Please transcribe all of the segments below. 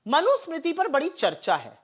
मनुस्मृति पर बड़ी चर्चा है।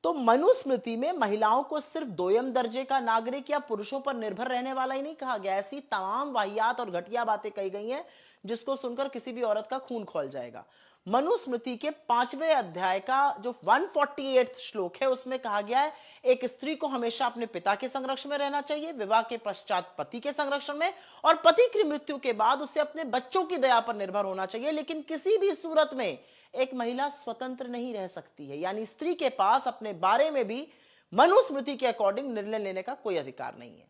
तो मनुस्मृति में महिलाओं को सिर्फ दोयम दर्जे का नागरिक या पुरुषों पर निर्भर रहने वाला ही नहीं कहा गया, ऐसी तमाम वाहियात और घटिया बातें कही गई हैं जिसको सुनकर किसी भी औरत का खून खौल जाएगा। मनुस्मृति के 5वें अध्याय का जो 148 श्लोक है उसमें कहा गया है एक स्त्री को हमेशा अपने पिता के संरक्षण में रहना चाहिए, विवाह के पश्चात पति के संरक्षण में, और पति की मृत्यु के बाद उसे अपने बच्चों की दया पर निर्भर होना चाहिए। लेकिन किसी भी सूरत में एक महिला स्वतंत्र नहीं रह सकती है, यानी स्त्री के पास अपने बारे में भी मनुस्मृति के अकॉर्डिंग निर्णय लेने का कोई अधिकार नहीं है।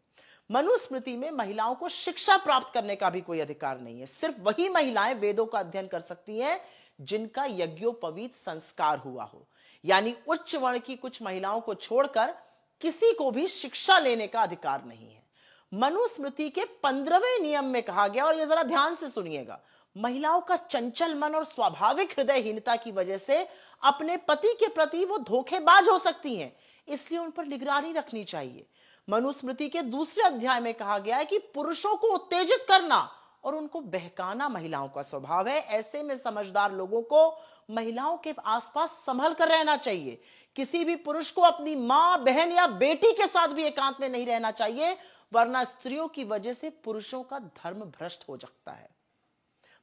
मनुस्मृति में महिलाओं को शिक्षा प्राप्त करने का भी कोई अधिकार नहीं है। सिर्फ वही महिलाएं वेदों का अध्ययन कर सकती हैं जिनका यज्ञोपवीत संस्कार हुआ हो, यानी उच्च वर्ण की कुछ महिलाओं को छोड़कर किसी को भी शिक्षा लेने का अधिकार नहीं है। मनुस्मृति के 15वें नियम में कहा गया, और यह जरा ध्यान से सुनिएगा, महिलाओं का चंचल मन और स्वाभाविक हृदयहीनता की वजह से अपने पति के प्रति वो धोखेबाज हो सकती हैं, इसलिए उन पर निगरानी रखनी चाहिए। मनुस्मृति के दूसरे अध्याय में कहा गया है कि पुरुषों को उत्तेजित करना और उनको बहकाना महिलाओं का स्वभाव है। ऐसे में समझदार लोगों को महिलाओं के आसपास संभल कर रहना चाहिए। किसी भी पुरुष को अपनी मां, बहन या बेटी के साथ भी एकांत में नहीं रहना चाहिए, वरना स्त्रियों की वजह से पुरुषों का धर्म भ्रष्ट हो सकता है।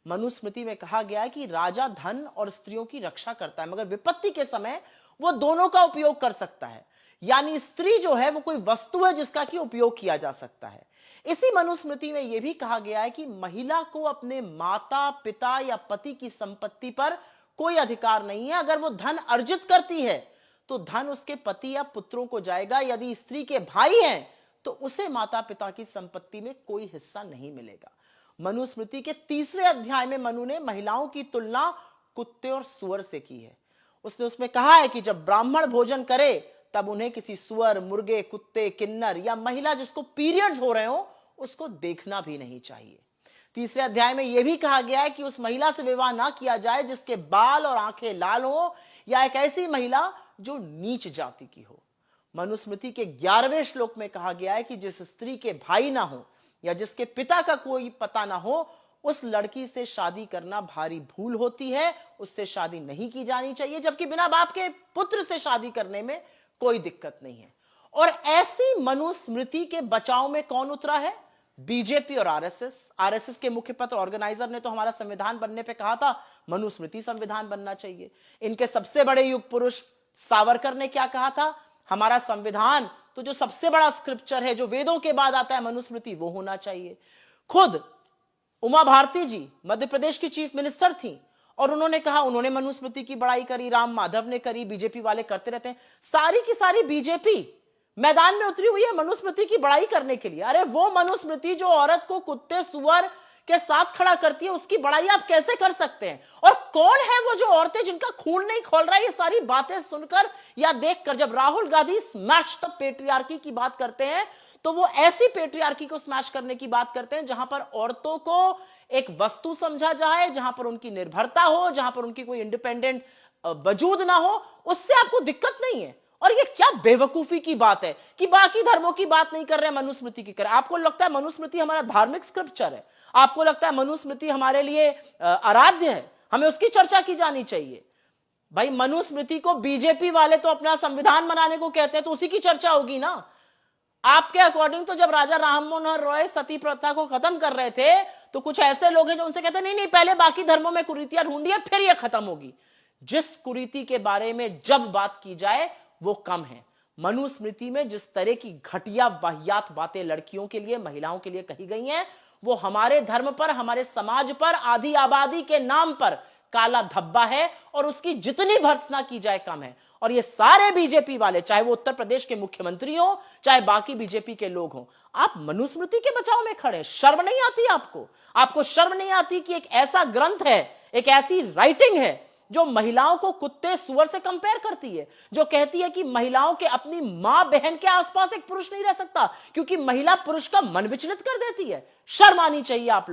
मनुस्मृति में कहा गया है कि राजा धन और स्त्रियों की रक्षा करता है, मगर विपत्ति के समय वो दोनों का उपयोग कर सकता है, यानी स्त्री जो है वो कोई वस्तु है जिसका कि उपयोग किया जा सकता है। इसी मनुस्मृति में यह भी कहा गया है कि महिला को अपने माता, पिता या पति की संपत्ति पर कोई अधिकार नहीं है। अगर वो धन अर्जित करती है तो धन उसके पति या पुत्रों को जाएगा। यदि स्त्री के भाई हैं तो उसे माता पिता की संपत्ति में कोई हिस्सा नहीं मिलेगा। मनुस्मृति के 3रे अध्याय में मनु ने महिलाओं की तुलना कुत्ते और सुअर से की है। उसने उसमें कहा है कि जब ब्राह्मण भोजन करे तब उन्हें किसी सुअर, मुर्गे, कुत्ते, किन्नर या महिला जिसको पीरियड्स हो रहे हो उसको देखना भी नहीं चाहिए। 3रे अध्याय में यह भी कहा गया है कि उस महिला से विवाह ना किया जाए जिसके बाल और आंखें लाल हो, या एक ऐसी महिला जो नीच जाति की हो। मनुस्मृति के 11वें श्लोक में कहा गया है कि जिस स्त्री के भाई ना हो या जिसके पिता का कोई पता ना हो, उस लड़की से शादी करना भारी भूल होती है, उससे शादी नहीं की जानी चाहिए, जबकि बिना बाप के पुत्र से शादी करने में कोई दिक्कत नहीं है। और ऐसी मनुस्मृति के बचाव में कौन उतरा है? बीजेपी और आरएसएस। आरएसएस के मुख्य पत्र ऑर्गेनाइजर ने तो हमारा संविधान बनने पे कहा था मनुस्मृति संविधान बनना चाहिए। इनके सबसे बड़े युग पुरुष सावरकर ने क्या कहा था? हमारा संविधान तो जो सबसे बड़ा स्क्रिप्चर है, जो वेदों के बाद आता है मनुस्मृति, वो होना चाहिए। खुद उमा भारती जी मध्य प्रदेश की चीफ मिनिस्टर थी और उन्होंने कहा, उन्होंने मनुस्मृति की बड़ाई करी, राम माधव ने करी, बीजेपी वाले करते रहते हैं। सारी की सारी बीजेपी मैदान में उतरी हुई है मनुस्मृति की बड़ाई करने के लिए। अरे वो मनुस्मृति जो औरत को कुत्ते सुअर के साथ खड़ा करती है, उसकी बड़ाई आप कैसे कर सकते हैं? और कौन है वो जो औरतें जिनका खून नहीं खौल रहा है? ये सारी बातें सुनकर या देखकर जब Rahul Gandhi smash the patriarchy की बात करते हैं तो वो ऐसी पेट्रियार्की को स्मैश करने की बात करते हैं जहां पर औरतों को एक वस्तु समझा जाए, जहां पर उनकी निर्भरता हो, जहां पर उनकी कोई इंडिपेंडेंट वजूद ना हो। उससे आपको दिक्कत नहीं है। और ये क्या बेवकूफी की बात है कि बाकी धर्मों की बात नहीं कर रहे हैं, मनुस्मृति की कर रहे हैं। आपको लगता है मनुस्मृति हमारा धार्मिक स्क्रिप्चर है? आपको लगता है मनुस्मृति हमारे लिए आराध्य है? हमें उसकी चर्चा की जानी चाहिए। भाई मनुस्मृति को बीजेपी वाले तो अपना संविधान बनाने को कहते हैं, तो उसी की चर्चा होगी ना। आपके अकॉर्डिंग तो जब राजा राम मनोहर रॉय सती प्रथा को खत्म कर रहे थे तो कुछ ऐसे लोग हैं जो उनसे कहते हैं नहीं नहीं, पहले बाकी धर्मों में कुरीतियां ढूंढिए फिर यह खत्म होगी। जिस कुरीति के बारे में जब बात की जाए वो कम है। मनुस्मृति में जिस तरह की घटिया वाहियात बातें लड़कियों के लिए, महिलाओं के लिए कही गई हैं, वो हमारे धर्म पर, हमारे समाज पर, आधी आबादी के नाम पर काला धब्बा है और उसकी जितनी भर्त्सना की जाए कम है। और ये सारे बीजेपी वाले, चाहे वो उत्तर प्रदेश के मुख्यमंत्री हो, चाहे बाकी बीजेपी के लोग हो, आप मनुस्मृति के बचाव में खड़े। शर्म नहीं आती आपको? आपको शर्म नहीं आती कि एक ऐसा ग्रंथ है, एक ऐसी राइटिंग है जो महिलाओं को कुत्ते सुअर से कंपेयर करती है, जो कहती है कि महिलाओं के अपनी मां बहन के आसपास एक पुरुष नहीं रह सकता क्योंकि महिला पुरुष का मन विचलित कर देती है। शर्म आनी चाहिए आप लोग।